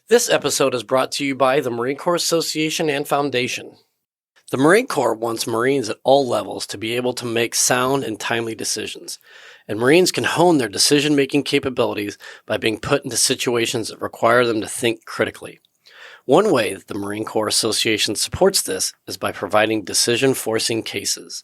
This episode is brought to you by the Marine Corps Association and Foundation. The Marine Corps wants Marines at all levels to be able to make sound and timely decisions, and Marines can hone their decision-making capabilities by being put into situations that require them to think critically. One way that the Marine Corps Association supports this is by providing decision-forcing cases.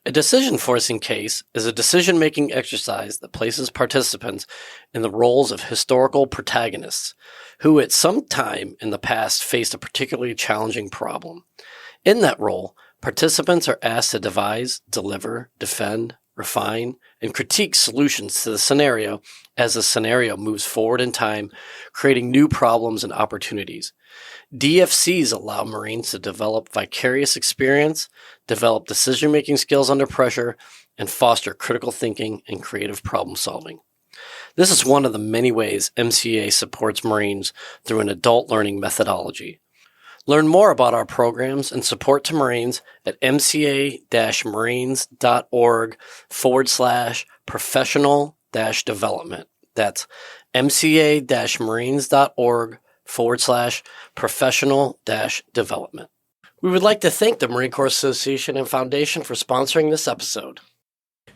A decision-forcing case is a decision-making exercise that places participants in the roles of historical protagonists who at some time in the past faced a particularly challenging problem. In that role, participants are asked to devise, deliver, defend, refine, and critique solutions to the scenario as the scenario moves forward in time, creating new problems and opportunities. DFCs allow Marines to develop vicarious experience, develop decision-making skills under pressure, and foster critical thinking and creative problem solving. This is one of the many ways MCA supports Marines through an adult learning methodology. Learn more about our programs and support to Marines at mca-marines.org/professional-development. That's mca-marines.org/professional-development. We would like to thank the Marine Corps Association and Foundation for sponsoring this episode.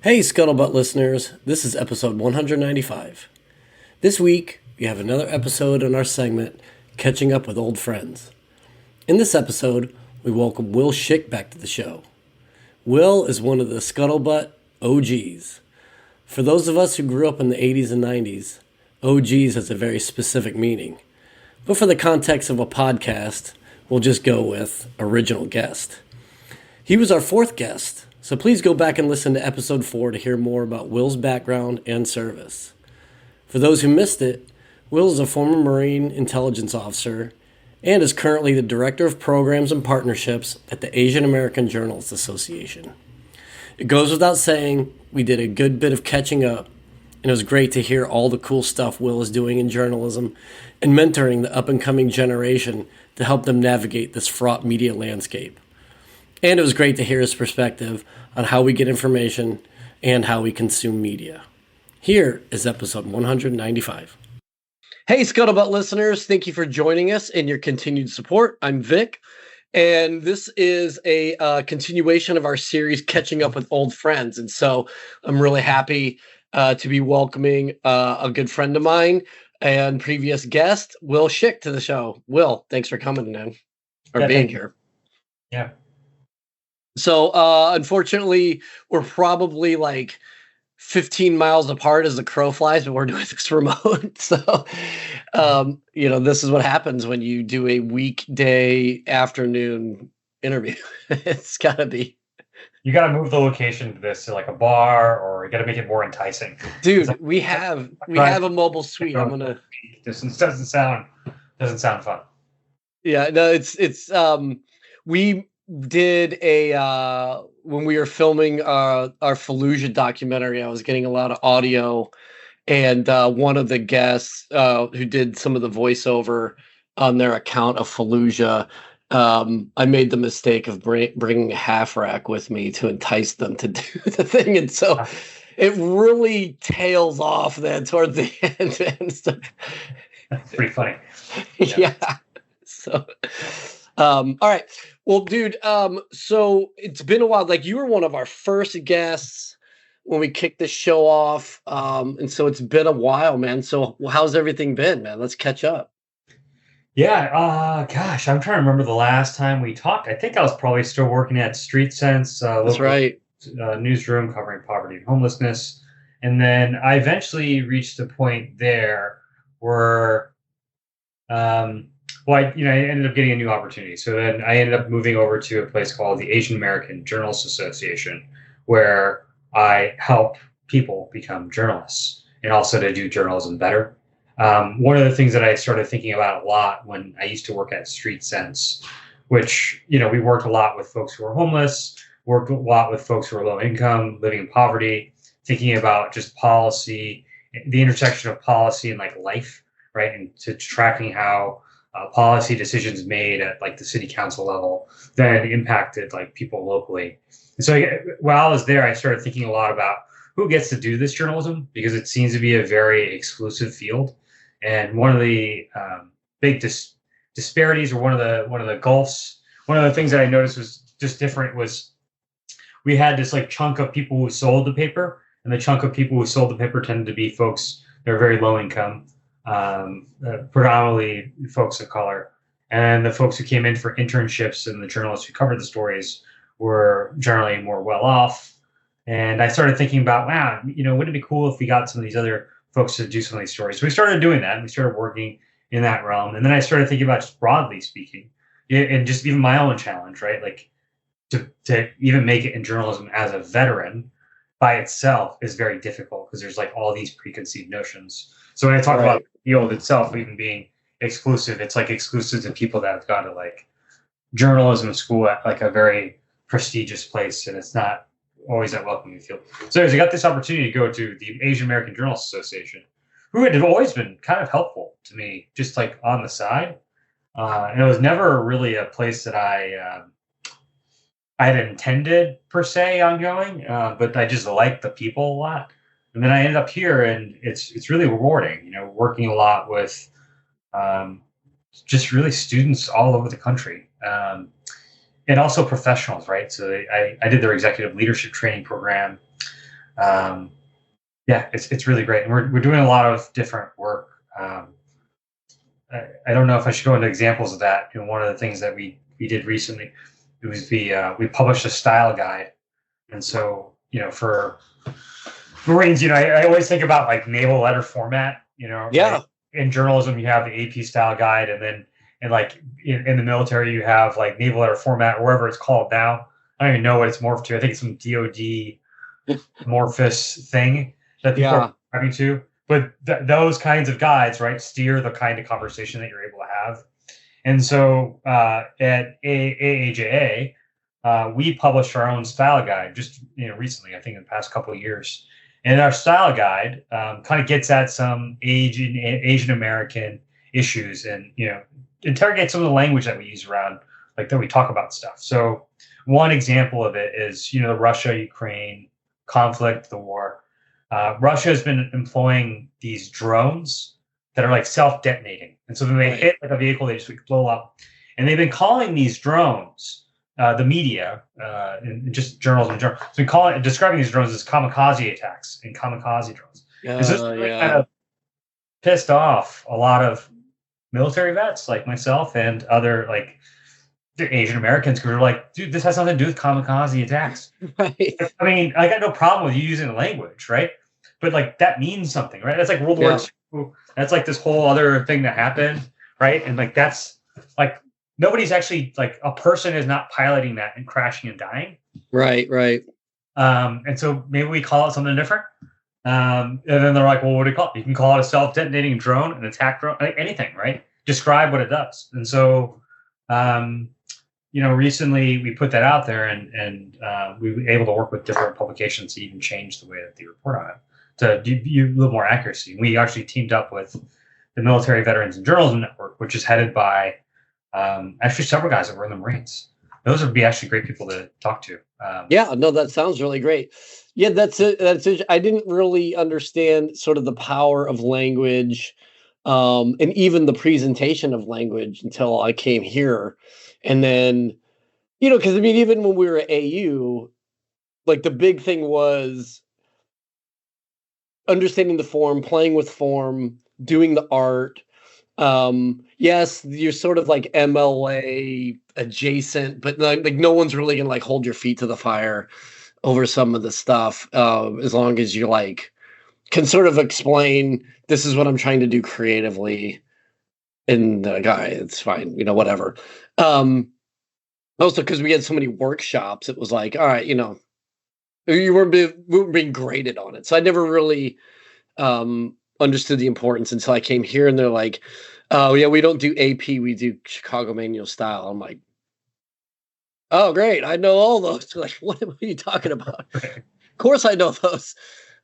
Hey, Scuttlebutt listeners, this is episode 195. This week, we have another episode in our segment, Catching Up with Old Friends. In this episode, we welcome Will Schick back to the show. Will is one of the Scuttlebutt OGs. For those of us who grew up in the 80s and 90s, OGs has a very specific meaning. But for the context of a podcast, we'll just go with original guest. He was our fourth guest, so please go back and listen to episode 4 to hear more about Will's background and service. For those who missed it, Will is a former Marine intelligence officer and is currently the Director of Programs and Partnerships at the Asian American Journalists Association. It goes without saying, we did a good bit of catching up, and it was great to hear all the cool stuff Will is doing in journalism and mentoring the up-and-coming generation to help them navigate this fraught media landscape. And it was great to hear his perspective on how we get information and how we consume media. Here is episode 195. Hey, Scuttlebutt listeners, thank you for joining us and your continued support. I'm Vic, and this is a continuation of our series, Catching Up with Old Friends. And so I'm really happy to be welcoming a good friend of mine and previous guest, Will Schick, to the show. Will, thanks for coming in or being here. Yeah. So unfortunately, we're probably like 15 miles apart as the crow flies, but we're doing this remote. So, this is what happens when you do a weekday afternoon interview. It's got to be. You got to move the location to this to like a bar, or you got to make it more enticing. Dude, we have a mobile suite. I'm gonna. This doesn't sound fun. Yeah, no, it's we did a when we were filming our Fallujah documentary, I was getting a lot of audio, and one of the guests who did some of the voiceover on their account of Fallujah, I made the mistake of bringing a half rack with me to entice them to do the thing, and so it really tails off then toward the end and stuff. That's pretty funny. Yeah. So, all right. Well, dude, so it's been a while. Like, you were one of our first guests when we kicked this show off. And so it's been a while, man. So how's everything been, man? Let's catch up. Yeah. Gosh, I'm trying to remember the last time we talked. I think I was probably still working at Street Sense. That's right. Newsroom covering poverty and homelessness. And then I eventually reached a point there where, I ended up getting a new opportunity. So then I ended up moving over to a place called the Asian American Journalists Association, where I help people become journalists and also to do journalism better. One of the things that I started thinking about a lot when I used to work at Street Sense, which, we worked a lot with folks who are homeless, worked a lot with folks who are low income, living in poverty, thinking about just policy, the intersection of policy and like life, right? And to tracking how policy decisions made at like the city council level then impacted like people locally. And so while I was there, I started thinking a lot about who gets to do this journalism, because it seems to be a very exclusive field. And one of the big disparities, or one of the gulfs. One of the things that I noticed was just different was we had this like chunk of people who sold the paper, and the chunk of people who sold the paper tended to be folks that are very low income, predominantly folks of color. And the folks who came in for internships and the journalists who covered the stories were generally more well off. And I started thinking about, wow, wouldn't it be cool if we got some of these other folks to do some of these stories? So we started doing that, and we started working in that realm. And then I started thinking about, just broadly speaking, and just even my own challenge, right? Like to even make it in journalism as a veteran by itself is very difficult, because there's like all these preconceived notions. So when I talk about the field itself even being exclusive, it's like exclusive to people that have gone to like journalism school at like a very prestigious place, and it's not always that welcoming field. So I got this opportunity to go to the Asian American Journalists Association, who had always been kind of helpful to me, just like on the side. And it was never really a place that I had intended per se on going, but I just liked the people a lot. And then I ended up here, and it's really rewarding, working a lot with just really students all over the country. And also professionals, right? So I did their executive leadership training program. It's really great, and we're doing a lot of different work. I don't know if I should go into examples of that. One of the things that we did recently, it was we published a style guide, and so for Marines, I always think about like naval letter format. Yeah. Right? In journalism, you have the AP style guide, and then and like in the military, you have like naval letter format, or whatever it's called now. I don't even know what it's morphed to. I think it's some DoD amorphous thing that people are having to. But those kinds of guides, right, steer the kind of conversation that you're able to have. And so at AAJA, we published our own style guide just recently, I think in the past couple of years. And our style guide kind of gets at some Asian American issues, and interrogate some of the language that we use around, like that we talk about stuff. So one example of it is, the Russia-Ukraine conflict, the war. Russia has been employing these drones that are like self-detonating. And so when they hit like a vehicle, they just blow up. And they've been calling these drones, the media, and just journalism, so we call it, describing these drones as kamikaze attacks and kamikaze drones. This kind of pissed off a lot of military vets like myself and other like Asian Americans, who are like, dude, this has nothing to do with kamikaze attacks. Right. I mean, I got no problem with you using the language, right? But like that means something, right? That's like World War II. That's like this whole other thing that happened, right? And like that's like nobody's actually, like, a person is not piloting that and crashing and dying. Right. And so maybe we call it something different. And then they're like, well, what do you call it? You can call it a self-detonating drone, an attack drone, like anything, right? Describe what it does. And so, recently we put that out there, and we were able to work with different publications to even change the way that they report on it to give you a little more accuracy. We actually teamed up with the Military Veterans and Journalism Network, which is headed by actually several guys that were in the Marines. Those would be actually great people to talk to. That sounds really great. Yeah, that's it. I didn't really understand sort of the power of language, and even the presentation of language until I came here. And then, because I mean, even when we were at AU, like the big thing was understanding the form, playing with form, doing the art. Yes, you're sort of like MLA adjacent, but like no one's really gonna like hold your feet to the fire over some of the stuff, as long as you like can sort of explain, this is what I'm trying to do creatively, and the guy, it's fine, whatever. Also, because we had so many workshops, it was like, all right, we weren't being graded on it, so I never really understood the importance until I came here, and they're like, oh yeah, we don't do AP, we do Chicago manual style. I'm like, oh great, I know all those. Like, what are you talking about? Of course I know those.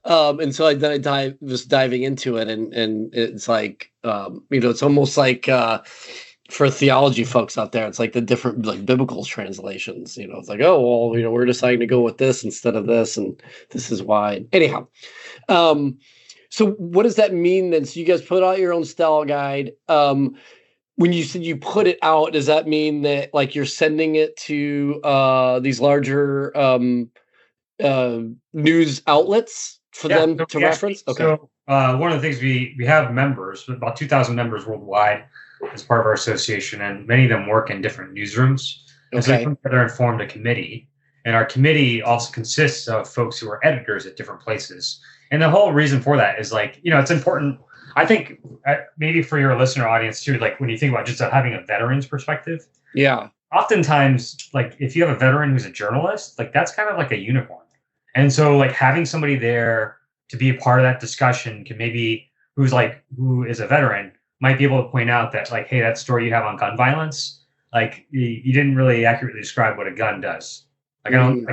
And so I was diving into it, and it's like, it's almost like for theology folks out there, it's like the different like biblical translations. It's like, oh well, we're deciding to go with this instead of this, and this is why. Anyhow, so what does that mean then? So you guys put out your own style guide. when you said you put it out, does that mean that like you're sending it to these larger news outlets for them So to reference? Okay. one of the things we have members, about 2,000 members worldwide, as part of our association, and many of them work in different newsrooms. And so we Okay. come together and formed a committee. And our committee also consists of folks who are editors at different places. And the whole reason for that is like, it's important. I think maybe for your listener audience too, like when you think about just having a veteran's perspective. Yeah. Oftentimes, like if you have a veteran who's a journalist, like that's kind of like a unicorn. And so like having somebody there to be a part of that discussion can maybe who is a veteran might be able to point out that like, hey, that story you have on gun violence, like you didn't really accurately describe what a gun does. Like I don't,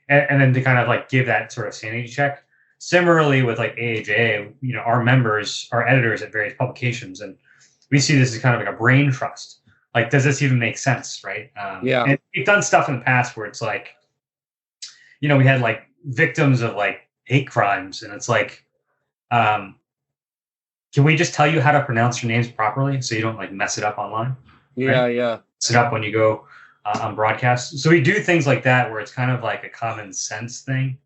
and then to kind of like give that sort of sanity check. Similarly with like AHA, our members are editors at various publications, and we see this as kind of like a brain trust. Like, does this even make sense, right? And we've done stuff in the past where it's like, we had like victims of like hate crimes, and it's like, can we just tell you how to pronounce your names properly so you don't like mess it up online? Yeah, right? yeah. Mess it up when you go on broadcast. So we do things like that where it's kind of like a common sense thing,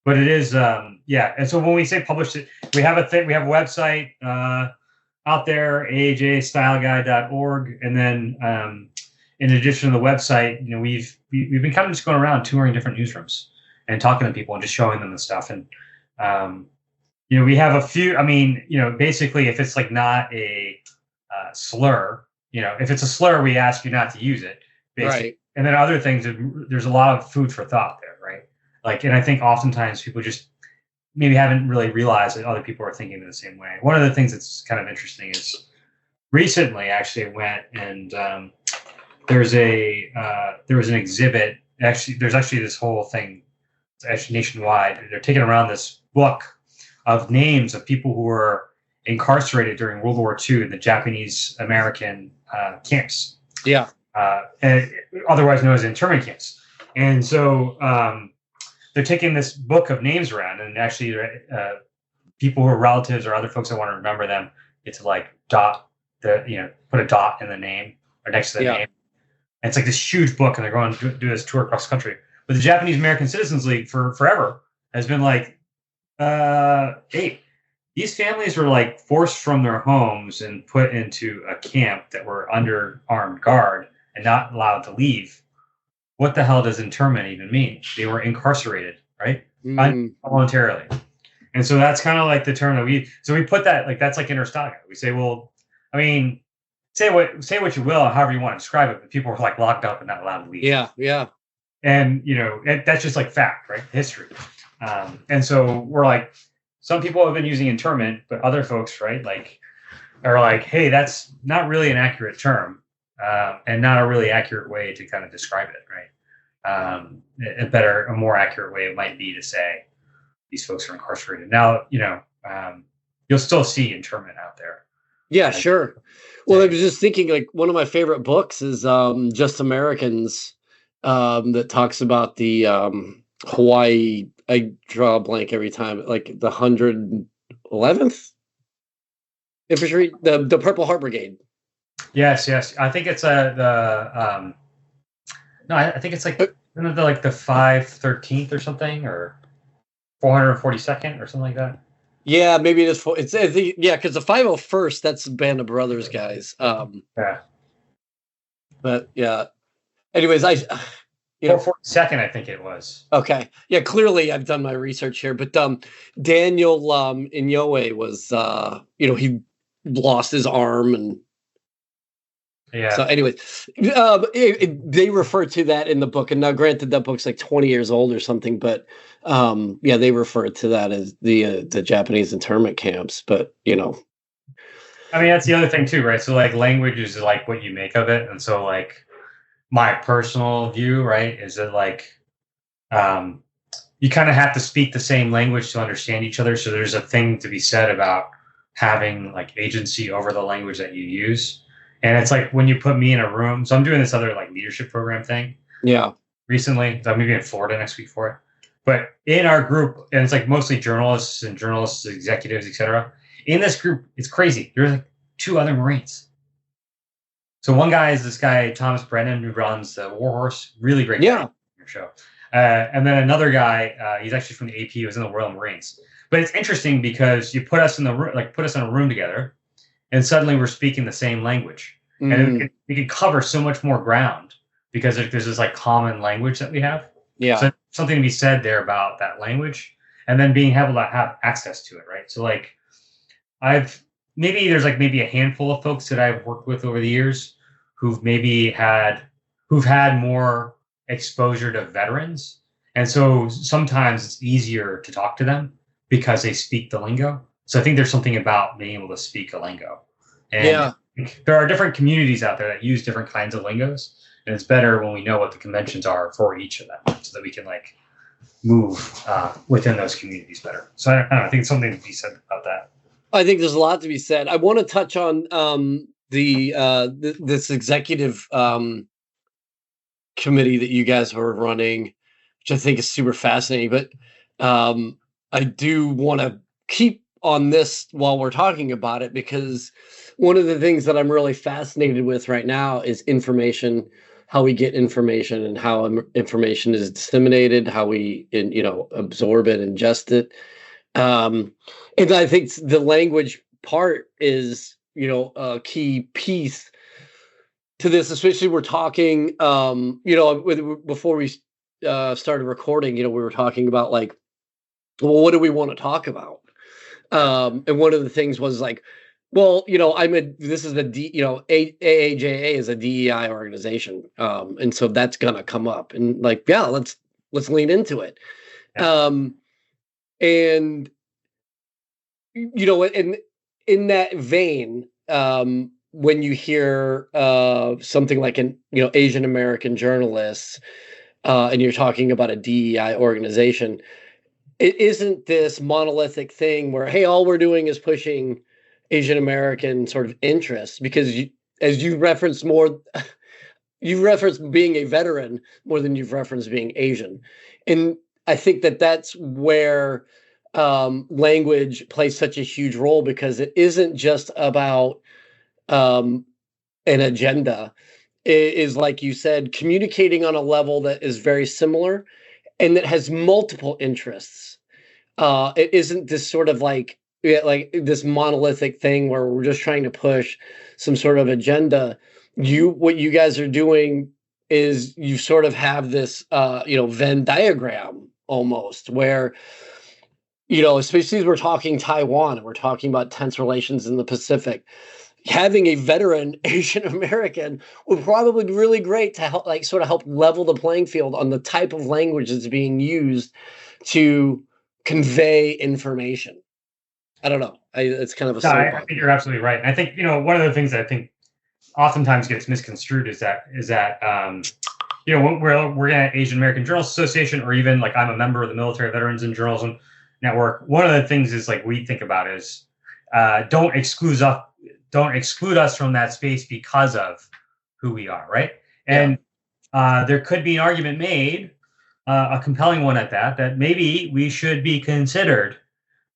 but it is, And so when we say publish it, we have a website out there, ahastyleguide.org, and then in addition to the website, we've been kind of just going around touring different newsrooms and talking to people and just showing them the stuff. And we have a few. I mean, basically, if it's like not a slur, if it's a slur, we ask you not to use it. Basically. Right. And then other things, there's a lot of food for thought there, right? Like, and I think oftentimes people just maybe haven't really realized that other people are thinking in the same way. One of the things that's kind of interesting is recently, actually, I went and there was an exhibit. Actually, there's actually this whole thing. It's actually nationwide. They're taking around this book of names of people who were incarcerated during World War II in the Japanese American camps. Yeah. And otherwise known as internment camps. And so they're taking this book of names around, and actually people who are relatives or other folks that want to remember them get to like put a dot in the name or next to the name. And it's like this huge book, and they're going to do this tour across the country. But the Japanese American Citizens League for forever has been like, hey, these families were like forced from their homes and put into a camp that were under armed guard and not allowed to leave. What the hell does internment even mean? They were incarcerated, right? Voluntarily. And so that's kind of like the term that we put that, like, that's like in our style. We say, well, I mean, say what you will, however you want to describe it, but people were like locked up and not allowed to leave. Yeah. Yeah. And, that's just like fact, right? History. And so we're like, some people have been using internment, but other folks, right, like, are like, hey, that's not really an accurate term, and not a really accurate way to kind of describe it, right? A more accurate way might be to say these folks are incarcerated. Now, you'll still see internment out there. Yeah, sure. Well, I was just thinking, like, one of my favorite books is Just Americans, that talks about the Hawaii. I draw a blank every time, like the 111th Infantry, the Purple Heart Brigade. Yes. I think it's I think it's like the 513th or something, or 442nd or something like that. Yeah, maybe it is. Because the 501st, that's Band of Brothers guys. Yeah. But yeah. Anyways, 442nd, I think it was. Okay. Yeah, clearly I've done my research here, but Daniel Inouye was he lost his arm, and so anyways, they refer to that in the book, and now granted that book's like 20 years old or something, but they refer to that as the Japanese internment camps, but I mean, that's the other thing too, right? So like language is like what you make of it, and so like my personal view, right, is that like you kind of have to speak the same language to understand each other. So there's a thing to be said about having like agency over the language that you use. And it's like when you put me in a room. So I'm doing this other like leadership program thing. Yeah. Recently, so I'm going to be in Florida next week for it. But in our group, and it's like mostly journalists, executives, etc. In this group, it's crazy. There's like 2 other Marines. So one guy is this guy, Thomas Brennan, who runs the Warhorse. Really great guy on your show. And then another guy, he's actually from the AP, he was in the Royal Marines. But it's interesting because you put us in the room, like put us in a room together, and suddenly we're speaking the same language. And we can cover so much more ground because there's this like common language that we have. Yeah. So something to be said there about that language, and then being able to have access to it, right? So like there's maybe a handful of folks that I've worked with over the years who've had more exposure to veterans. And so sometimes it's easier to talk to them because they speak the lingo. So I think there's something about being able to speak a lingo. And there are different communities out there that use different kinds of lingos. And it's better when we know what the conventions are for each of them so that we can like move within those communities better. So I don't know, I think something to be said about that. I think there's a lot to be said. I want to touch on this executive committee that you guys are running, which I think is super fascinating. But I do want to keep on this while we're talking about it, because one of the things that I'm really fascinated with right now is information, how we get information and how information is disseminated, how we absorb it, ingest it. And I think the language part is, a key piece to this, especially we're talking, before we started recording, we were talking about like, well, what do we want to talk about? And one of the things was like, well, this is AAJA is a DEI organization. And so that's going to come up and like, yeah, let's lean into it. Yeah. And, in that vein, when you hear something like an Asian American journalists, and you're talking about a DEI organization, it isn't this monolithic thing where, hey, all we're doing is pushing Asian American sort of interests, because as you referenced you've referenced being a veteran more than you've referenced being Asian, and I think that's where language plays such a huge role, because it isn't just about an agenda. It is, like you said, communicating on a level that is very similar and that has multiple interests. It isn't this sort of like this monolithic thing where we're just trying to push some sort of agenda. What you guys are doing is you sort of have this Venn diagram almost, where especially as we're talking Taiwan and we're talking about tense relations in the Pacific, having a veteran Asian American would probably be really great to help, like, sort of help level the playing field on the type of language that's being used to convey information. I don't know. It's kind of a I think you're absolutely right. And I think, one of the things that I think oftentimes gets misconstrued is that when we're at Asian American Journalists Association, or even like I'm a member of the Military Veterans in Journalism Network. One of the things is like we think about is don't exclude us from that space because of who we are, right? And there could be an argument made, a compelling one at that maybe we should be considered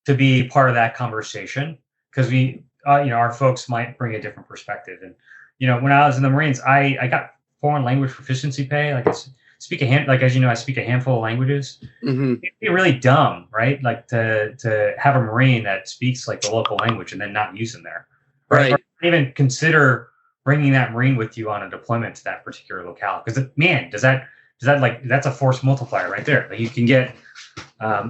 to be part of that conversation, because we, our folks might bring a different perspective. And when I was in the Marines, I got foreign language proficiency pay. Like I speak I speak a handful of languages. Mm-hmm. It'd be really dumb, right? Like to have a Marine that speaks like the local language and then not use them there, right? Or even consider bringing that Marine with you on a deployment to that particular locale, because that's a force multiplier right there. Like you can get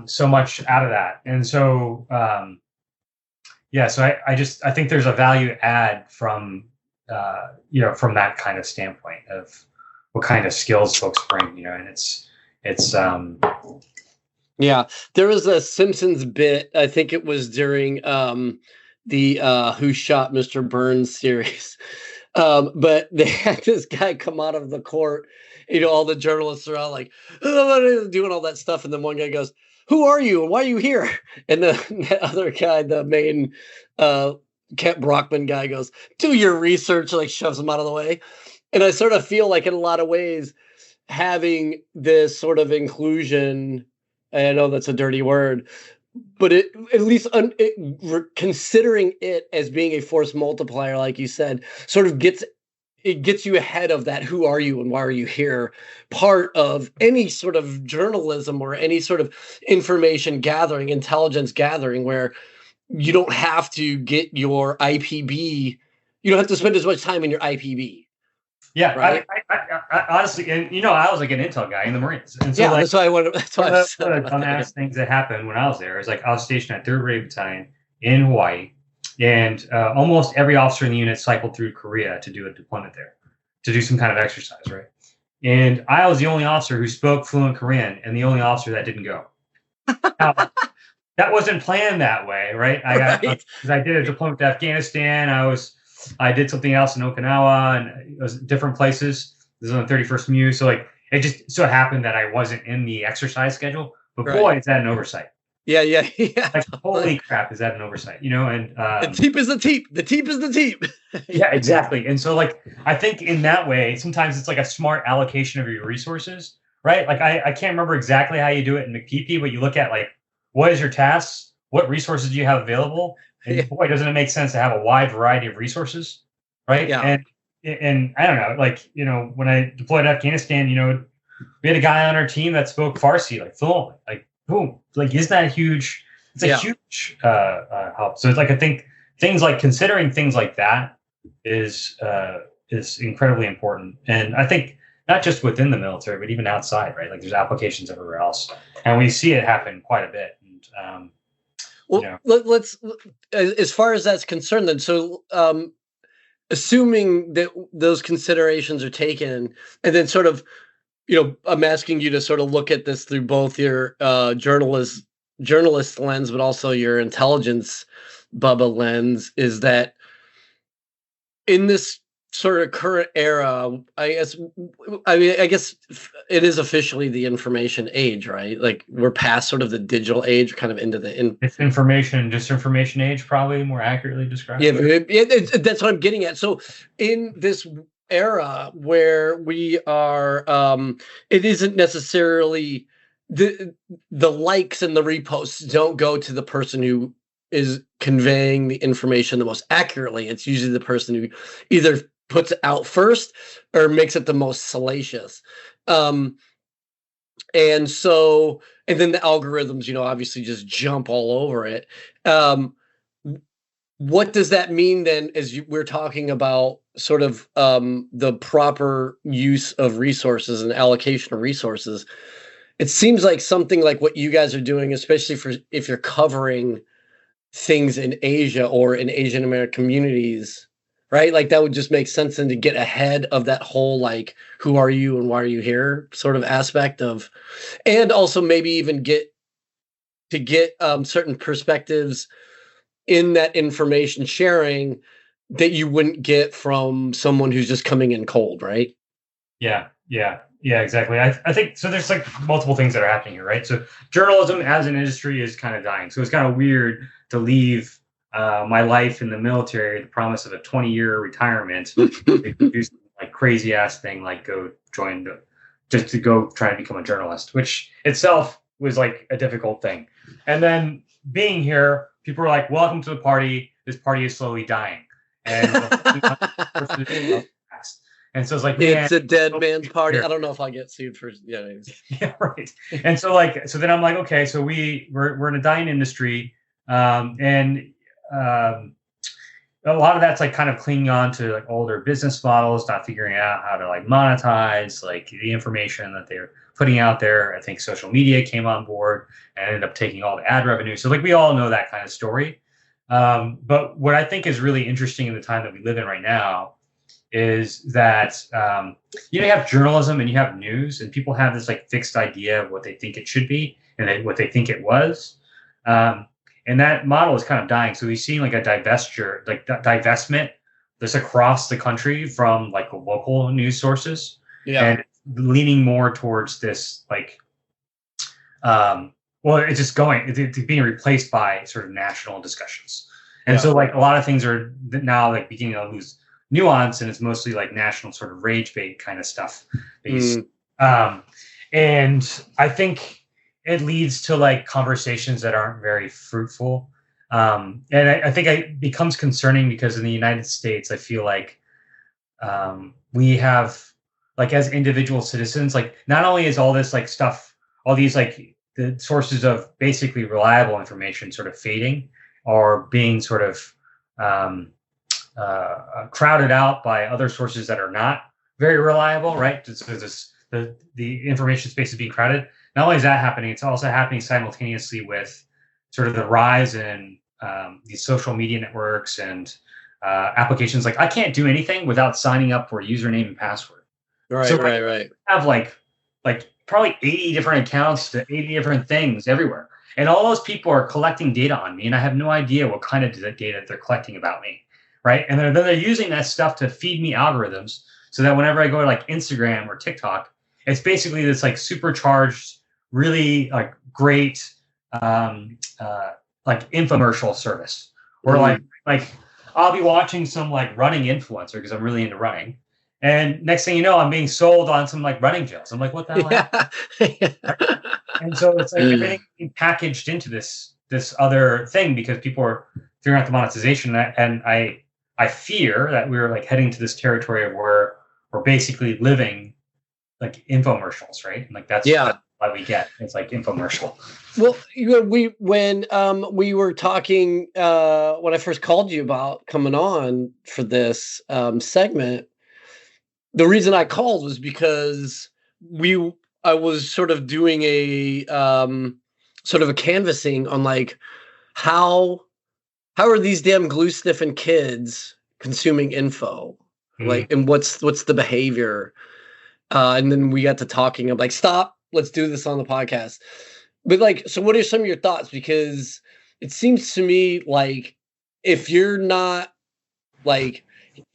so much out of that. And so so I think there's a value add from from that kind of standpoint of what kind of skills folks bring, and it's there was a Simpsons bit, I think it was during the Who Shot Mr. Burns series, but they had this guy come out of the court, all the journalists are all like doing all that stuff, and then one guy goes, "Who are you and why are you here?" And the other guy, the main Kent Brockman guy, goes, "Do your research," like shoves him out of the way. And I sort of feel like in a lot of ways, having this sort of inclusion, I know that's a dirty word, but at least considering it as being a force multiplier, like you said, sort of gets it gets you ahead of that who are you and why are you here part of any sort of journalism or any sort of information gathering, intelligence gathering, where you don't have to get your IPB, you don't have to spend as much time in your IPB. Yeah, right? I honestly, and I was like an intel guy in the Marines, and so Yeah, like that's why I wanted. That's why one I of said the dumbass things that happened when I was there is like I was stationed at 3rd Brigade Battalion in Hawaii, and almost every officer in the unit cycled through Korea to do a deployment there, to do some kind of exercise, right? And I was the only officer who spoke fluent Korean, and the only officer that didn't go. Now, that wasn't planned that way, right? Because I did a deployment to Afghanistan. I did something else in Okinawa, and it was different places. This is on the 31st MU, so like it just so happened that I wasn't in the exercise schedule. But boy, is that an oversight. Yeah. Like, holy crap, is that an oversight? And the teep is the teep. The teep is the teep. Yeah, exactly. And so, like, I think in that way, sometimes it's like a smart allocation of your resources, right? Like, I can't remember exactly how you do it in McPP, but you look at like, what is your tasks? What resources do you have available? And boy, doesn't it make sense to have a wide variety of resources, right? Yeah. And I don't know, like, when I deployed to Afghanistan, we had a guy on our team that spoke Farsi, like fluently, like boom, like isn't that huge? It's a huge help. So it's like I think considering things like that is incredibly important, and I think not just within the military, but even outside, right? Like there's applications everywhere else, and we see it happen quite a bit. And let's as far as that's concerned, then. So, assuming that those considerations are taken, and then sort of, I'm asking you to sort of look at this through both your journalist lens, but also your intelligence Bubba lens, is that in this sort of current era, I guess it is officially the information age, right? Like we're past sort of the digital age, kind of into the it's information, disinformation age, probably more accurately described. Yeah, that's what I'm getting at. So in this era where we are, it isn't necessarily the likes and the reposts don't go to the person who is conveying the information the most accurately. It's usually the person who either puts it out first or makes it the most salacious. And then the algorithms, obviously just jump all over it. What does that mean then, as we're talking about sort of the proper use of resources and allocation of resources? It seems like something like what you guys are doing, especially if you're covering things in Asia or in Asian American communities, right? Like that would just make sense, and to get ahead of that whole like who are you and why are you here sort of aspect of, and also maybe even get certain perspectives in that information sharing that you wouldn't get from someone who's just coming in cold, right? Yeah, exactly. I think so. There's like multiple things that are happening here, right? So journalism as an industry is kind of dying. So it's kind of weird to leave my life in the military, the promise of a 20-year retirement, to do some like crazy ass thing, like go just to go try and become a journalist, which itself was like a difficult thing. And then being here, people were like, "Welcome to the party. This party is slowly dying." And and so it's like, it's a dead man's party. I don't know if I get sued for yeah, right. And so then I'm like, okay, so we're in a dying industry, and a lot of that's like kind of clinging on to like older business models, not figuring out how to like monetize like the information that they're putting out there. I think social media came on board and ended up taking all the ad revenue. So like we all know that kind of story. But what I think is really interesting in the time that we live in right now is that you have journalism and you have news, and people have this like fixed idea of what they think it should be and what they think it was. And that model is kind of dying. So we've seen like a divestment that's across the country from like local news sources, and leaning more towards this like, it's just it's being replaced by sort of national discussions. And so like a lot of things are now like beginning to lose nuance, and it's mostly like national sort of rage bait kind of stuff. And I think it leads to like conversations that aren't very fruitful. And I think it becomes concerning because in the United States, I feel like we have, like, as individual citizens, like, not only is all this like stuff, all these like the sources of basically reliable information sort of fading or being sort of um, crowded out by other sources that are not very reliable, right? The information space is being crowded. Not only is that happening, it's also happening simultaneously with sort of the rise in these social media networks and applications. Like, I can't do anything without signing up for a username and password. Right, So right. I have like probably 80 different accounts to 80 different things everywhere. And all those people are collecting data on me, and I have no idea what kind of data they're collecting about me, right? And then they're using that stuff to feed me algorithms so that whenever I go to like Instagram or TikTok, it's basically this like supercharged, really like great like infomercial service. Or like I'll be watching some like running influencer because I'm really into running. And next thing you know, I'm being sold on some like running gels. I'm like, what the hell? Yeah. And so it's like everything being packaged into this other thing because people are figuring out the monetization. And I fear that we're like heading to this territory of where we're basically living like infomercials, right? And like that's why we get it's like infomercial. Well, when we were talking when I first called you about coming on for this segment. The reason I called was because I was sort of doing a sort of a canvassing on like how are these damn glue sniffing kids consuming info, like, and what's the behavior, and then we got to talking. I'm like, stop, let's do this on the podcast. But like, so what are some of your thoughts? Because it seems to me like if you're not like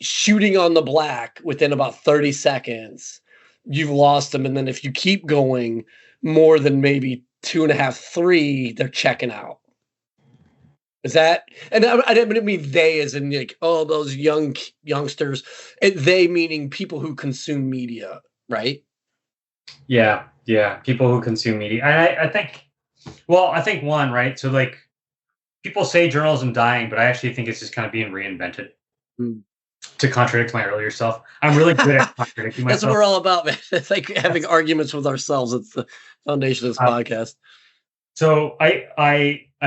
shooting on the black within about 30 seconds, you've lost them. And then if you keep going more than maybe 2.5, 3, they're checking out. Is that, and I didn't mean they as in like, oh, those youngsters, they meaning people who consume media, right? Yeah. People who consume media. And I think one, right. So like people say journalism dying, but I actually think it's just kind of being reinvented. To contradict my earlier self. I'm really good at contradicting myself. That's what we're all about, man. It's like having arguments with ourselves. It's the foundation of this podcast. So I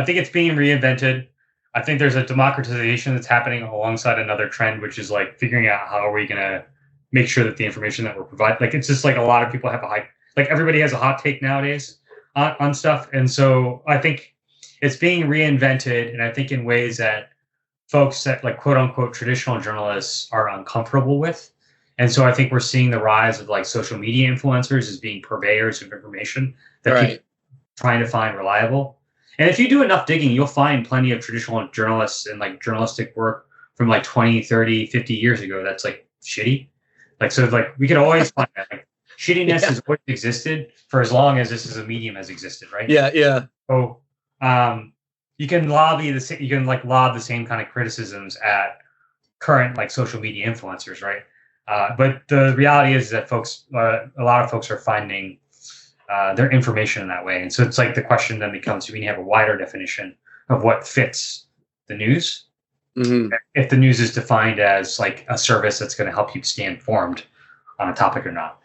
think it's being reinvented. I think there's a democratization that's happening alongside another trend, which is like figuring out how are we going to make sure that the information that we're providing, like it's just like a lot of people have like everybody has a hot take nowadays on stuff. And so I think it's being reinvented. And I think in ways that folks that like quote unquote traditional journalists are uncomfortable with. And so I think we're seeing the rise of like social media influencers as being purveyors of information that people are trying to find reliable. And if you do enough digging, you'll find plenty of traditional journalists and like journalistic work from like 20, 30, 50 years ago that's like shitty. Like, so like we could always find that like shittiness has always existed for as long as this is a medium has existed, right? Yeah. So you can lob the same kind of criticisms at current like social media influencers, right? But the reality is that a lot of folks are finding their information in that way. And so it's like the question then becomes, we need to have a wider definition of what fits the news. Mm-hmm. If the news is defined as like a service that's going to help you stay informed on a topic or not.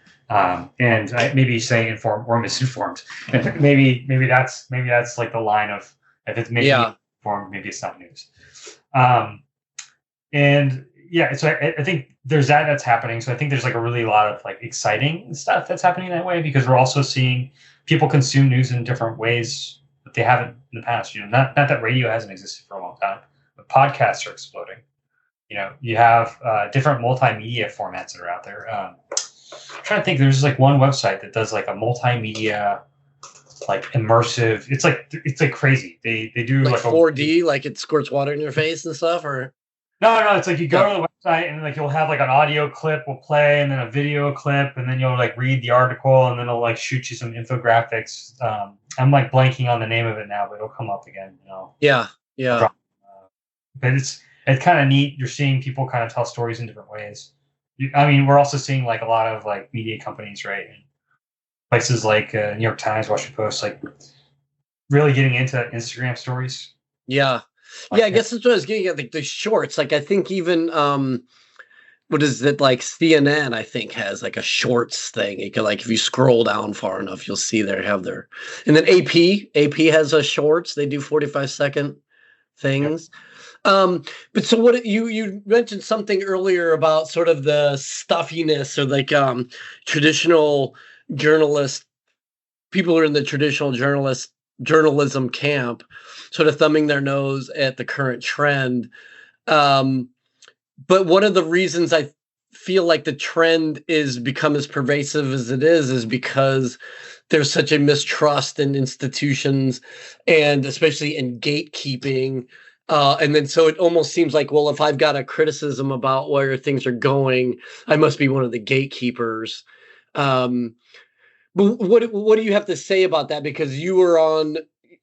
And maybe say informed or misinformed. maybe that's like the line of, if it's making you informed, maybe it's not news. And yeah, so I think there's that's happening. So I think there's like a really lot of like exciting stuff that's happening that way, because we're also seeing people consume news in different ways that they haven't in the past. You know, not that radio hasn't existed for a long time, but podcasts are exploding. You know, you have different multimedia formats that are out there. I'm trying to think. There's like one website that does like a multimedia, like immersive. It's like crazy. They do like 4D, like it squirts water in your face and stuff, or no. It's like you go to the website and like you'll have like an audio clip will play and then a video clip and then you'll like read the article and then it'll like shoot you some infographics. I'm like blanking on the name of it now, but it'll come up again. You know. Yeah. But it's kind of neat. You're seeing people kind of tell stories in different ways. I mean, we're also seeing like a lot of like media companies, right? And places like New York Times, Washington Post, like really getting into Instagram stories. Yeah. Yeah, I guess that's what I was getting at, like the shorts. Like I think even what is it, like CNN, I think, has like a shorts thing. You can, like, if you scroll down far enough, you'll see they have their, and then AP has a shorts. They do 45-second Yep. things. But so what you mentioned something earlier about sort of the stuffiness, or like traditional journalist people who are in the traditional journalism camp, sort of thumbing their nose at the current trend. Um, but one of the reasons I feel like the trend is become as pervasive as it is because there's such a mistrust in institutions, and especially in gatekeeping. And then so it almost seems like, well, if I've got a criticism about where things are going, I must be one of the gatekeepers. Um, but what do you have to say about that? Because you were on,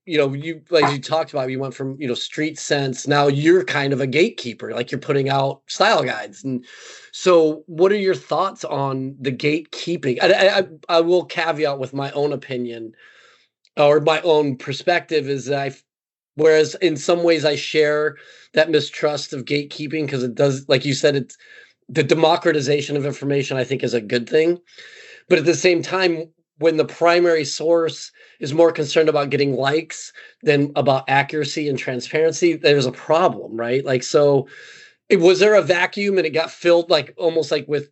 you, like you talked about, you went from, street sense. Now you're kind of a gatekeeper, like you're putting out style guides. And so what are your thoughts on the gatekeeping? I will caveat with my own opinion, or my own perspective, is that whereas in some ways I share that mistrust of gatekeeping, because it does, like you said, it's the democratization of information, I think, is a good thing. But at the same time, when the primary source is more concerned about getting likes than about accuracy and transparency, there's a problem, right? Like, so was there a vacuum and it got filled, like almost like with,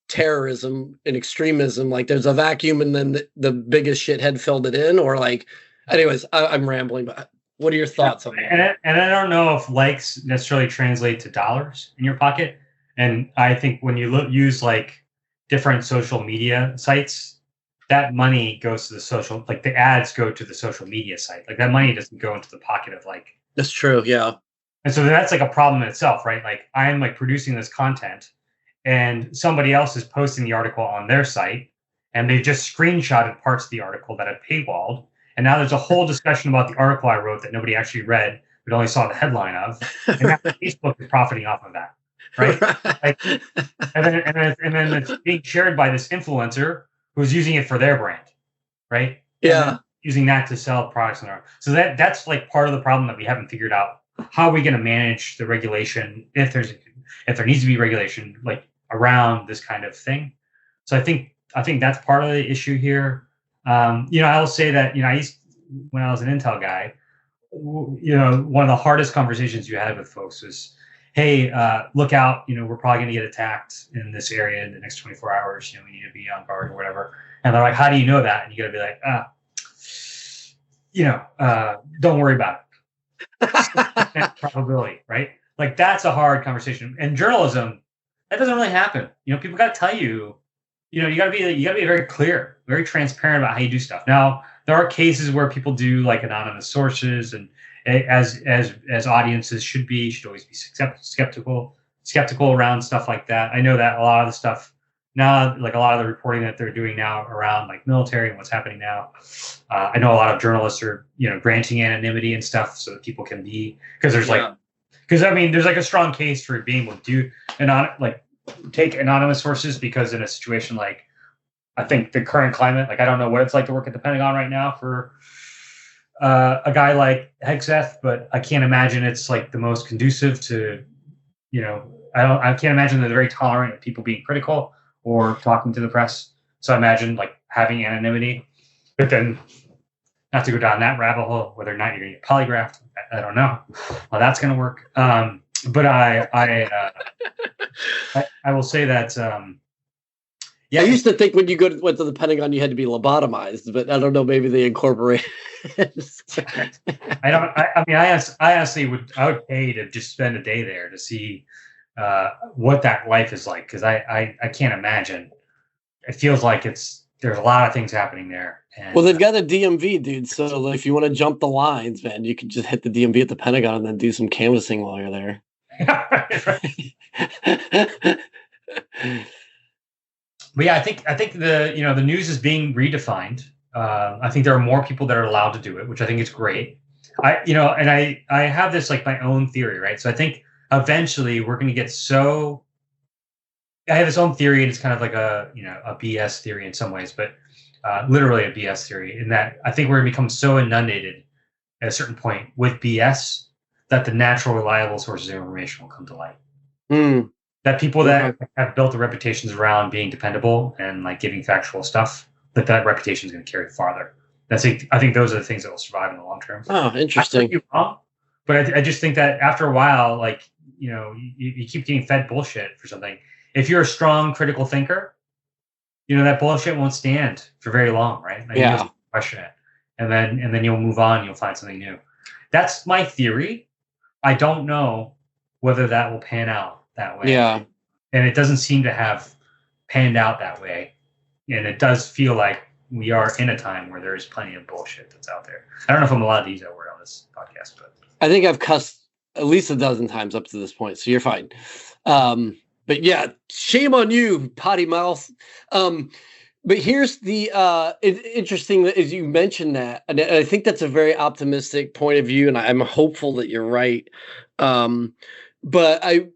terrorism and extremism, like there's a vacuum and then the biggest shithead filled it in? Or like, anyways, I'm rambling, but what are your thoughts on that? And I don't know if likes necessarily translate to dollars in your pocket. And I think when you use like different social media sites, that money goes to the social, like the ads go to the social media site. Like that money doesn't go into the pocket of like. That's true. Yeah. And so that's like a problem in itself, right? Like I'm like producing this content and somebody else is posting the article on their site and they just screenshotted parts of the article that I've paywalled. And now there's a whole discussion about the article I wrote that nobody actually read, but only saw the headline of. And now Facebook is profiting off of that. Right. Like, and then it's being shared by this influencer who's using it for their brand. Right. Yeah. Using that to sell products. So that's like part of the problem that we haven't figured out. How are we going to manage the regulation if there needs to be regulation like around this kind of thing? So I think that's part of the issue here. I will say that, when I was an Intel guy, one of the hardest conversations you had with folks was, hey, look out, we're probably going to get attacked in this area in the next 24 hours. We need to be on guard or whatever. And they're like, how do you know that? And you got to be like, don't worry about it. Probability, right? Like that's a hard conversation. And journalism, that doesn't really happen. People got to tell you, you got to be very clear, very transparent about how you do stuff. Now, there are cases where people do like anonymous sources, and as audiences should always be skeptical around stuff like that. I know that a lot of the stuff now, like a lot of the reporting that they're doing now around like military and what's happening now, I know a lot of journalists are granting anonymity and stuff so that people can be, because there's there's like a strong case for being able to do take anonymous sources, because in a situation like, I think the current climate, like I don't know what it's like to work at the Pentagon right now for a guy like Hegseth, but I can't imagine it's like the most conducive to, I can't imagine they're very tolerant of people being critical or talking to the press. So I imagine like having anonymity, but then not to go down that rabbit hole, whether or not you're going to get polygraphed, I don't know how that's going to work. But I will say that. I used to think when you went to the Pentagon, you had to be lobotomized, but I don't know. Maybe they incorporate. I honestly would pay to just spend a day there to see what that life is like, because I can't imagine. It feels like there's a lot of things happening there. And, well, they've got a DMV, dude. So if you want to jump the lines, man, you can just hit the DMV at the Pentagon and then do some canvassing while you're there. Right. But yeah, I think the news is being redefined. I think there are more people that are allowed to do it, which I think is great. I have this like my own theory, right? So I think eventually we're going to get so. I have this own theory, and it's kind of like a BS theory in some ways, but literally a BS theory, in that I think we're going to become so inundated at a certain point with BS that the natural, reliable sources of information will come to light. that people that have built their reputations around being dependable and like giving factual stuff, that reputation is going to carry farther. I think those are the things that will survive in the long term. Oh, interesting. I could be wrong, but I just think that after a while, like, you keep getting fed bullshit for something. If you're a strong critical thinker, that bullshit won't stand for very long, right? Like, Yeah. you just question it, and then you'll move on. You'll find something new. That's my theory. I don't know whether that will pan out that way. Yeah. And it doesn't seem to have panned out that way. And it does feel like we are in a time where there is plenty of bullshit that's out there. I don't know if I'm allowed to use that word on this podcast, but I think I've cussed at least a dozen times up to this point, so you're fine. But yeah, shame on you, potty mouth. But here's the interesting as you mentioned that, and I think that's a very optimistic point of view, and I'm hopeful that you're right. But I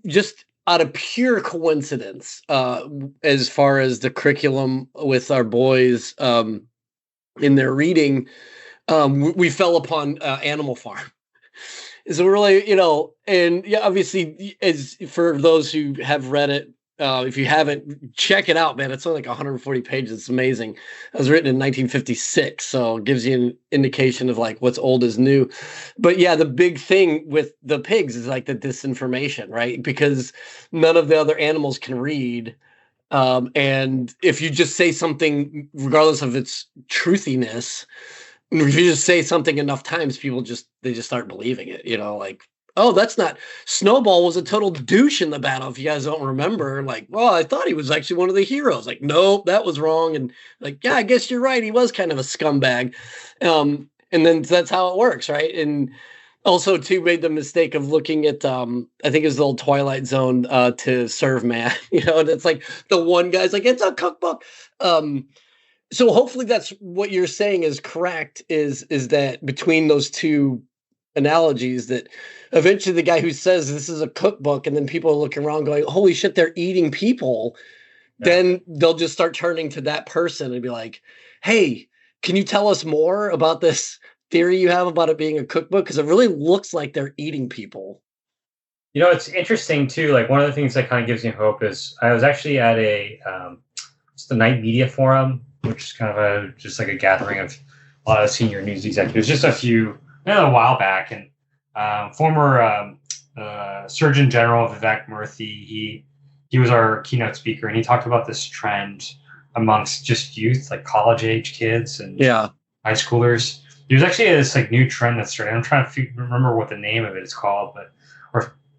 just out of pure coincidence, as far as the curriculum with our boys in their reading, we fell upon Animal Farm. So really, and yeah, obviously, as for those who have read it, if you haven't, check it out, man. It's only like 140 pages. It's amazing. It was written in 1956, so it gives you an indication of like what's old is new. But yeah, the big thing with the pigs is like the disinformation, right? Because none of the other animals can read. And if you just say something, regardless of its truthiness, if you just say something enough times, people just start believing it, like, oh, that's not Snowball was a total douche in the battle. If you guys don't remember, like, well, I thought he was actually one of the heroes. Like, nope, that was wrong. And like, yeah, I guess you're right. He was kind of a scumbag. And then that's how it works. Right. And also too made the mistake of looking at, I think it was the old Twilight Zone, to serve man, and it's like the one guy's like, it's a cookbook. So hopefully that's what you're saying is correct, is that between those two analogies, that eventually the guy who says this is a cookbook and then people are looking around going, holy shit, they're eating people. Yeah. Then they'll just start turning to that person and be like, hey, can you tell us more about this theory you have about it being a cookbook? Because it really looks like they're eating people. It's interesting too. Like one of the things that kind of gives me hope is I was actually at it's the Night Media Forum, which is kind of just like a gathering of a lot of senior news executives, just a while back. And former Surgeon General Vivek Murthy, he was our keynote speaker, and he talked about this trend amongst just youth, like college age kids and high schoolers. There's actually this like new trend that's starting. I'm trying to remember what the name of it is called, but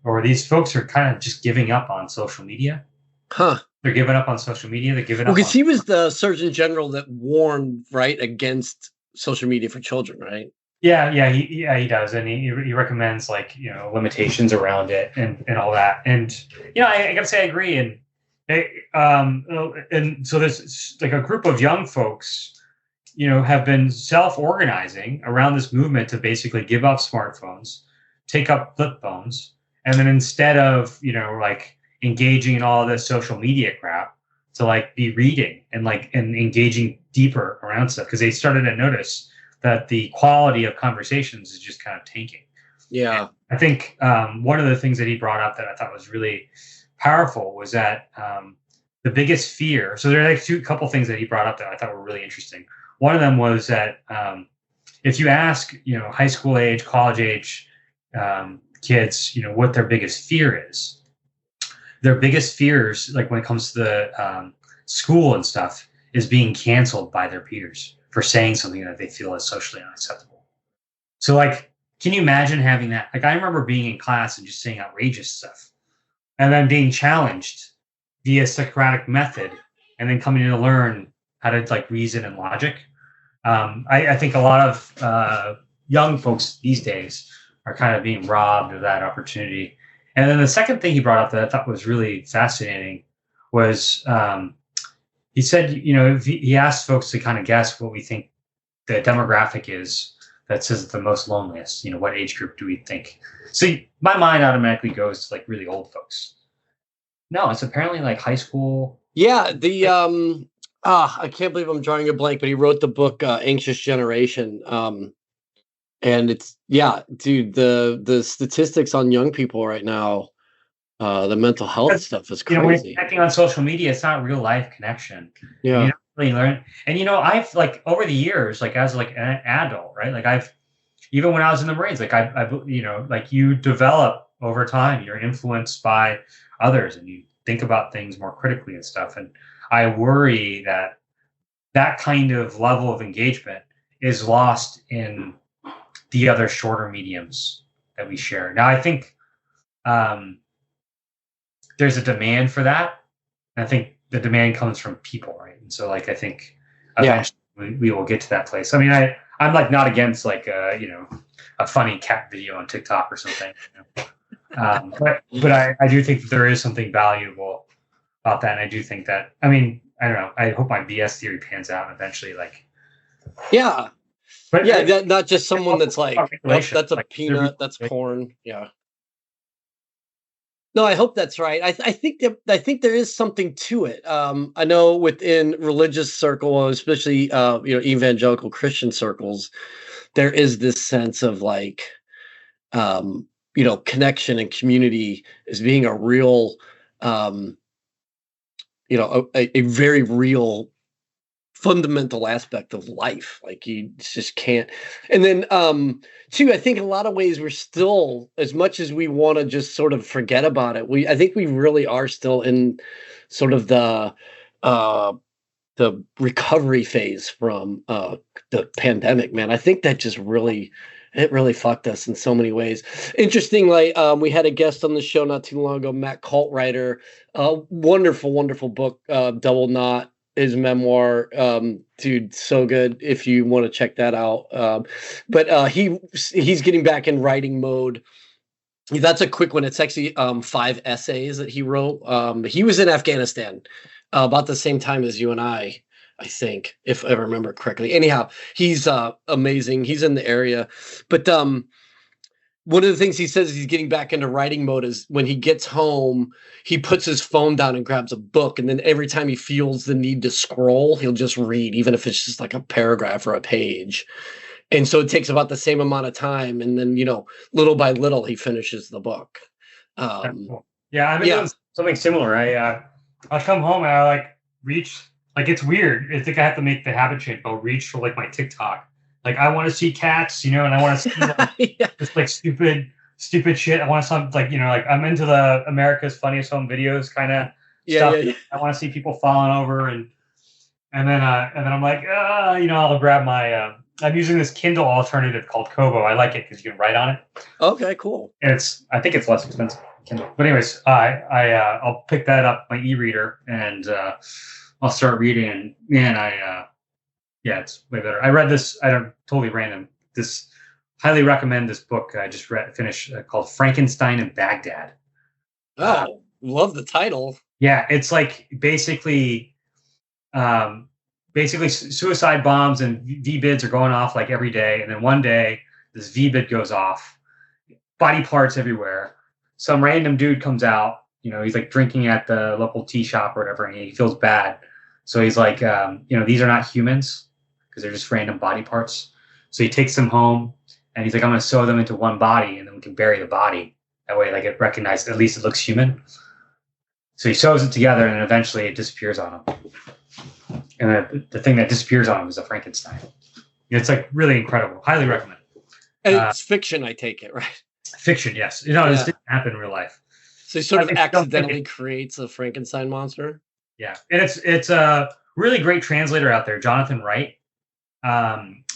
or these folks are kind of just giving up on social media. Huh. They're giving up on social media. They're giving up. Because he was the Surgeon General that warned against social media for children, right? Yeah, he does, and he recommends like limitations around it and all that. And I gotta say I agree. And so there's like a group of young folks, have been self-organizing around this movement to basically give up smartphones, take up flip phones, and then instead of like engaging in all this social media crap, to like be reading and engaging deeper around stuff, because they started to notice that the quality of conversations is just kind of tanking. Yeah. And I think one of the things that he brought up that I thought was really powerful was that the biggest fear. So there are like a couple things that he brought up that I thought were really interesting. One of them was that if you ask, high school age, college age kids, what their biggest fear is, their biggest fears, like when it comes to the school and stuff, is being canceled by their peers for saying something that they feel is socially unacceptable. So like, can you imagine having that? Like, I remember being in class and just saying outrageous stuff and then being challenged via Socratic method and then coming in to learn how to like reason and logic. I think a lot of young folks these days are kind of being robbed of that opportunity. And then the second thing he brought up that I thought was really fascinating was he said, if he asked folks to kind of guess what we think the demographic is that says the most loneliest, what age group do we think? So my mind automatically goes to like really old folks. No, it's apparently like high school. Yeah, I can't believe I'm drawing a blank, but he wrote the book Anxious Generation. And it's, yeah, dude, the statistics on young people right now The mental health stuff is When you're crazy. connecting on social media, it's not real life connection. Yeah. And you don't really learn. And I've like over the years, like as like an adult, right? Like I've even when I was in the Marines, like I like you develop over time. You're influenced by others, and you think about things more critically and stuff. And I worry that kind of level of engagement is lost in the other shorter mediums that we share. Now, I think there's a demand for that. And I think the demand comes from people, right? And so, like, I think eventually we will get to that place. I mean, I'm like not against like a funny cat video on TikTok or something. But I do think that there is something valuable about that, and I do think that I don't know. I hope my BS theory pans out eventually. Like, yeah, but not just someone that's like, oh, that's a like, peanut, that's porn. Yeah. No, I hope that's right. I think there is something to it. I know within religious circle, especially evangelical Christian circles, there is this sense of like connection and community as being a real a very real fundamental aspect of life. Like you just can't. And then too, I think in a lot of ways we're still, as much as we want to just sort of forget about it, I think we really are still in sort of the recovery phase from the pandemic, man. I think that just really fucked us in so many ways. Interestingly, we had a guest on the show not too long ago, Matt Coltwriter, wonderful book, Double Knot, his memoir, dude, so good if you want to check that out. But he's getting back in writing mode. That's a quick one. It's actually 5 essays that he wrote. He was in Afghanistan about the same time as you and I think, if I remember correctly. Anyhow, he's amazing. He's in the area. But one of the things he says he's getting back into writing mode is when he gets home, he puts his phone down and grabs a book. And then every time he feels the need to scroll, he'll just read, even if it's just like a paragraph or a page. And so it takes about the same amount of time. And then, little by little, he finishes the book. Cool. Yeah, I've been doing something similar. I'll come home and I like reach, like it's weird. I think I have to make the habit change. I'll reach for like my TikTok. Like I want to see cats, and I want to see like, just like stupid shit. I want to some like like I'm into the America's Funniest Home Videos kind of stuff. Yeah. I want to see people falling over, and then I'm like, I'll grab my. I'm using this Kindle alternative called Kobo. I like it because you can write on it. Okay, cool. And I think it's less expensive than Kindle. But anyways, I'll pick that up, my e-reader, and I'll start reading. And man, it's way better. I read this. I don't totally random. This highly recommend this book. I just finished called Frankenstein in Baghdad. Oh, love the title. Yeah, it's like basically suicide bombs and V-bids are going off like every day, and then one day this V-bid goes off, body parts everywhere. Some random dude comes out. He's like drinking at the local tea shop or whatever, and he feels bad. So he's like, these are not humans, because they're just random body parts. So he takes them home, and he's like, I'm going to sew them into one body, and then we can bury the body. That way, like, it recognized, at least it looks human. So he sews it together, and then eventually it disappears on him. And the thing that disappears on him is a Frankenstein. It's like really incredible. Highly recommend it. And it's fiction, I take it, right? Fiction, yes. This didn't happen in real life. So he sort of accidentally creates a Frankenstein monster? Yeah. And it's a really great translator out there, Jonathan Wright.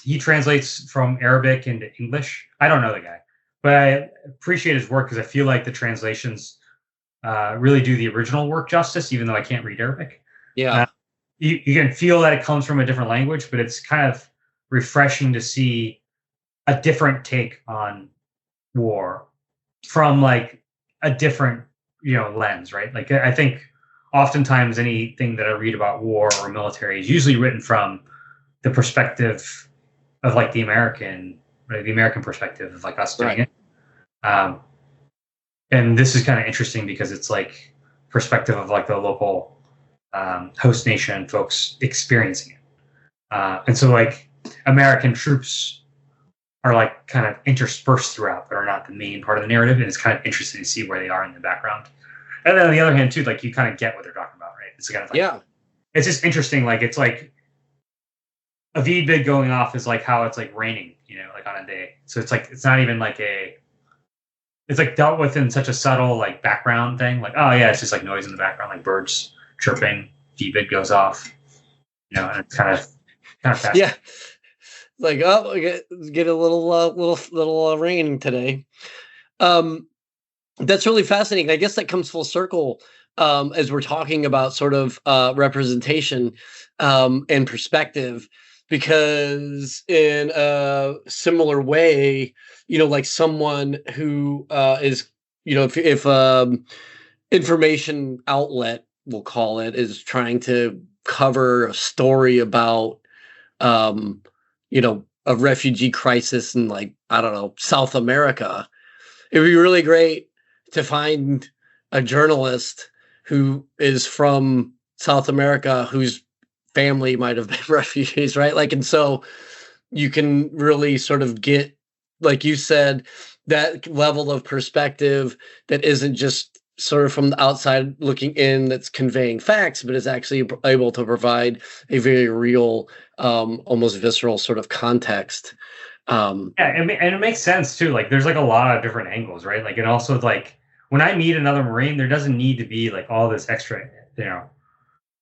He translates from Arabic into English. I don't know the guy, but I appreciate his work because I feel like the translations really do the original work justice, even though I can't read Arabic. Yeah. You can feel that it comes from a different language, but it's kind of refreshing to see a different take on war from like a different, lens, right? Like I think oftentimes anything that I read about war or military is usually written from the perspective of like the American perspective of like us doing it. And this is kind of interesting because it's like perspective of like the local host nation folks experiencing it. And so like American troops are like kind of interspersed throughout, but are not the main part of the narrative. And it's kind of interesting to see where they are in the background. And then on the other hand, too, like you kind of get what they're talking about, right? It's kind of like, it's just interesting. Like it's like a VBID going off is like how it's like raining, like on a day. So it's like it's not even like it's like dealt with in such a subtle like background thing. Like, oh yeah, it's just like noise in the background, like birds chirping. VBID goes off, and it's kind of fast. Yeah, like get a little rain today. That's really fascinating. I guess that comes full circle as we're talking about sort of representation and perspective, because in a similar way, like someone who is, if information outlet, we'll call it, is trying to cover a story about, a refugee crisis in, like, I don't know, South America, it would be really great to find a journalist who is from South America whose family might have been refugees, right? Like, and so you can really sort of get, like you said, that level of perspective that isn't just sort of from the outside looking in, that's conveying facts, but is actually able to provide a very real, almost visceral sort of context. And it makes sense too. Like there's like a lot of different angles, right? Like, and also like when I meet another Marine, there doesn't need to be like all this extra,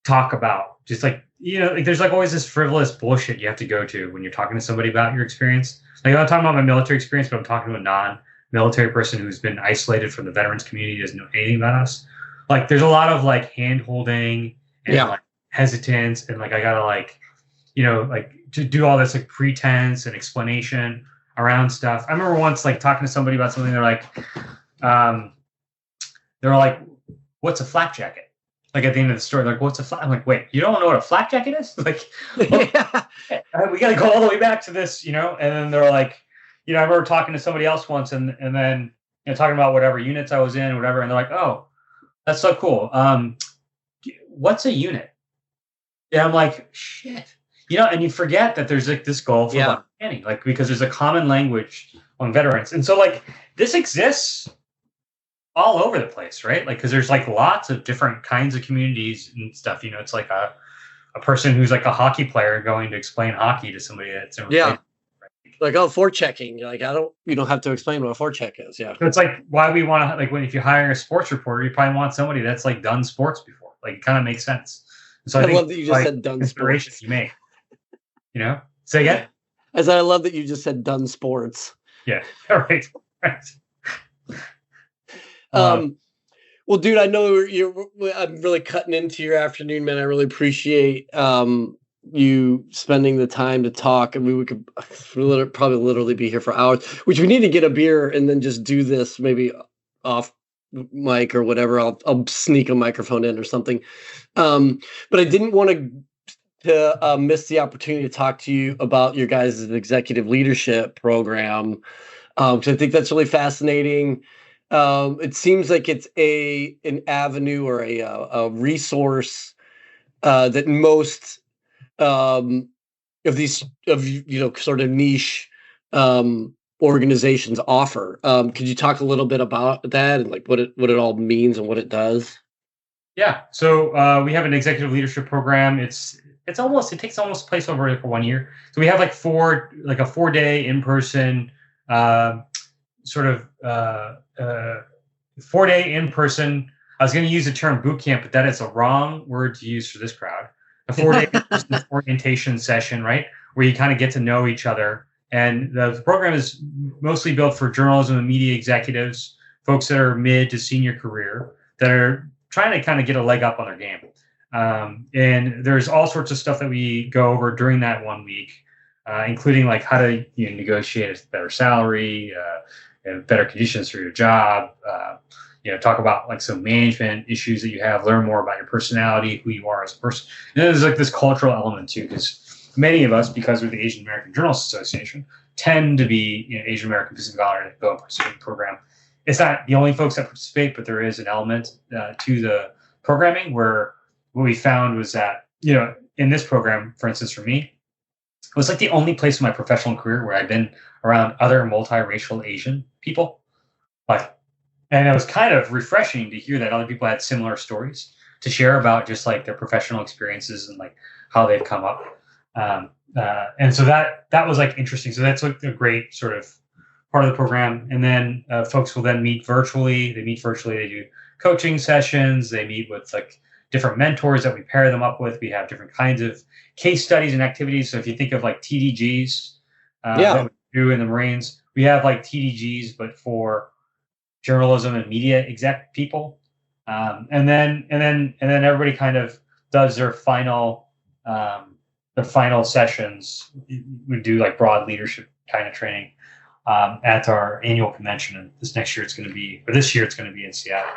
talk about, just like, like there's like always this frivolous bullshit you have to go to when you're talking to somebody about your experience. Like I'm not talking about my military experience, but I'm talking to a non-military person who's been isolated from the veterans community, doesn't know anything about us. Like there's a lot of like hand holding and like hesitance, and like I gotta like, like to do all this like pretense and explanation around stuff. I remember once like talking to somebody about something. They're like, "What's a flak jacket?" Like at the end of the story, like, "What's a flak?" I'm like, "Wait, you don't know what a flak jacket is?" Like, we got to go all the way back to this, And then they're like, I remember talking to somebody else once, and then talking about whatever units I was in, whatever, and they're like, "Oh, that's so cool. What's a unit?" Yeah, I'm like, shit. And you forget that there's like this goal for understanding, like because there's a common language among veterans, and so like this exists all over the place, right? Like because there's like lots of different kinds of communities and stuff. It's like a person who's like a hockey player going to explain hockey to somebody that's never played, right? Like, oh, forechecking. You're like, you don't have to explain what a forecheck is. Yeah. So it's like why we want to like if you're hiring a sports reporter, you probably want somebody that's like done sports before. Like it kind of makes sense. So I think love that you just said done sports. You make. Say again? I said, I love that you just said done sports. Yeah. All right. Well, dude, I know I'm really cutting into your afternoon, man. I really appreciate you spending the time to talk. I mean, we could probably literally be here for hours, which we need to get a beer and then just do this maybe off mic or whatever. I'll sneak a microphone in or something. But I didn't want to miss the opportunity to talk to you about your guys' executive leadership program, because I think that's really fascinating. It seems like it's an avenue or a resource that most of these sort of niche organizations offer. Could you talk a little bit about that and like what it all means and what it does? Yeah. So we have an executive leadership program. It takes almost place over for 1 year. So we have like a 4-day in-person sort of 4-day in-person. I was going to use the term boot camp, but that is a wrong word to use for this crowd. A 4-day orientation session, right, where you kind of get to know each other. And the program is mostly built for journalism and media executives, folks that are mid to senior career that are trying to kind of get a leg up on their game. And there's all sorts of stuff that we go over during that 1 week, including like how to negotiate a better salary, and better conditions for your job. Talk about like some management issues that you have, learn more about your personality, who you are as a person. And there's like this cultural element too, because many of us, because we're the Asian American Journalists Association, tend to be Asian American Pacific Islander that go and participate in the program. It's not the only folks that participate, but there is an element to the programming where what we found was that, in this program, for instance, for me, it was like the only place in my professional career where I've been around other multiracial Asian people. Like And it was kind of refreshing to hear that other people had similar stories to share about just like their professional experiences and like how they've come up. And so that was like interesting. So that's like a great sort of part of the program. And then folks will then meet virtually. They meet virtually. They do coaching sessions. They meet with like different mentors that we pair them up with. We have different kinds of case studies and activities. So if you think of like TDGs that we do in the Marines, we have like TDGs, but for journalism and media exec people. And then everybody kind of does their final sessions. We do like broad leadership kind of training at our annual convention. And this year it's going to be in Seattle.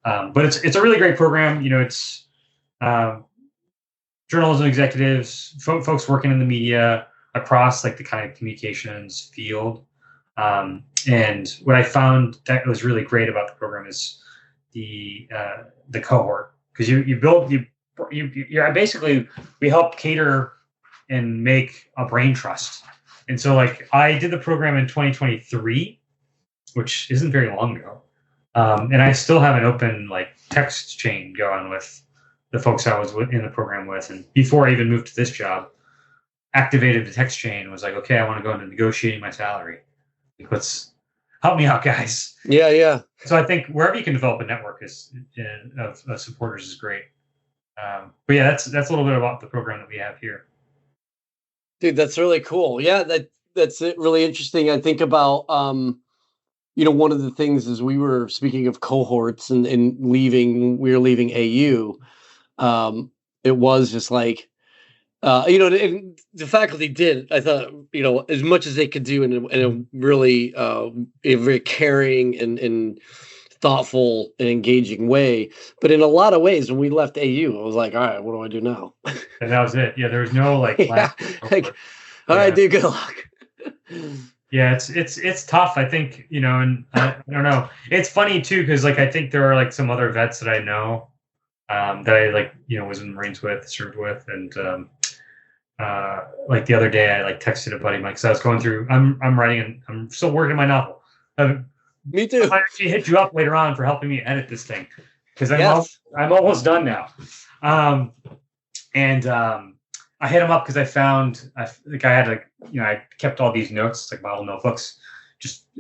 But it's a really great program. You know, it's journalism executives, folks working in the media across like the kind of communications field. And what I found that was really great about the program is the cohort, because you basically, we help cater and make a brain trust. And so like I did the program in 2023, which isn't very long ago. And I still have an open like text chain going with the folks I was in the program with. And before I even moved to this job, activated the text chain and was like, okay, I want to go into negotiating my salary. Like, let's help me out, guys. Yeah. So I think wherever you can develop a network of supporters is great. But yeah, that's a little bit about the program that we have here. Dude, that's really cool. Yeah, that's really interesting. I think about one of the things is we were speaking of cohorts and we were leaving AU. It was just like and the faculty did, I thought, as much as they could do in a really a very caring and thoughtful and engaging way. But in a lot of ways, when we left AU, I was like, all right, what do I do now? And that was it. Yeah, there was no like, all right, dude, good luck. Yeah, it's tough. I think, and I don't know. It's funny too, because like I think there are like some other vets that I know that I like, was in the Marines with, served with, and like the other day I like texted a buddy of mine because I was going through. I'm writing and I'm still working my novel. Me too. I might actually hit you up later on for helping me edit this thing because I'm almost done now. I hit him up because I found I had like I kept all these notes like model notebooks,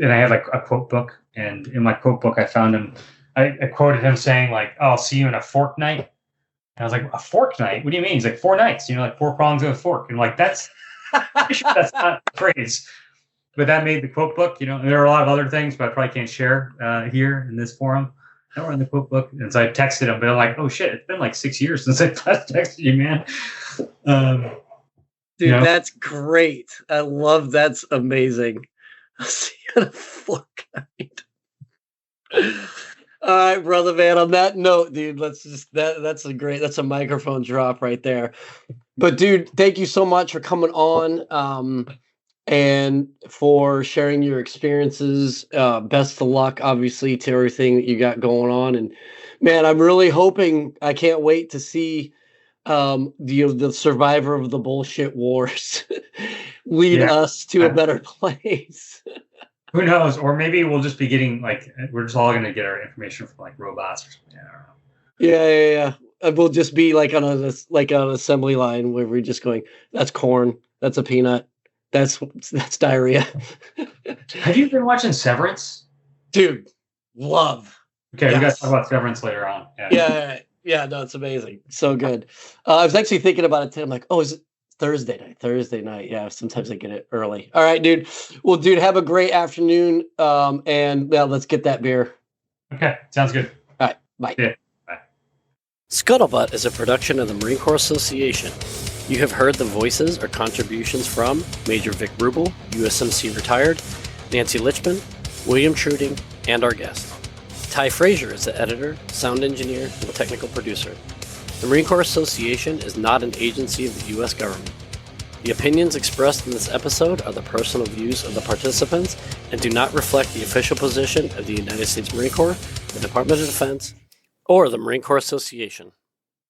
and I had like a quote book, and in my quote book I found him. I quoted him saying like, "Oh, I'll see you in a fork night." And I was like, "A fork night? What do you mean?" He's like, 4 nights. Like 4 prongs of a fork. And I'm like, that's that's not a phrase. But that made the quote book. And there are a lot of other things, but I probably can't share here in this forum. That were in the quote book. And so I texted him, but I'm like, oh shit, it's been like 6 years since I last texted you, man. Dude, that's great. I love that's amazing. I'll see you in a fork night. All right, brother, man. On that note, dude, that's a microphone drop right there. But dude, thank you so much for coming on. And for sharing your experiences. Best of luck, obviously, to everything that you got going on. And man, I'm really hoping, I can't wait to see the survivor of the bullshit wars lead us to a better place. Who knows? Or maybe we'll just be getting like, we're just all going to get our information from like robots or something. I don't know. Yeah. We'll just be like on an assembly line where we're just going, that's corn, that's a peanut. That's diarrhea. Have you been watching Severance? Dude, love. Okay, we got to talk about Severance later on. Yeah, no, it's amazing. So good. I was actually thinking about it today. I'm like, oh, is it Thursday night? Yeah, sometimes I get it early. All right, dude. Well, dude, have a great afternoon. And let's get that beer. Okay, sounds good. All right, bye. Yeah, bye. Scuttlebutt is a production of the Marine Corps Association. You have heard the voices or contributions from Major Vic Rubel, USMC retired, Nancy Litchman, William Truding, and our guest. Ty Frazier is the editor, sound engineer, and technical producer. The Marine Corps Association is not an agency of the U.S. government. The opinions expressed in this episode are the personal views of the participants and do not reflect the official position of the United States Marine Corps, the Department of Defense, or the Marine Corps Association.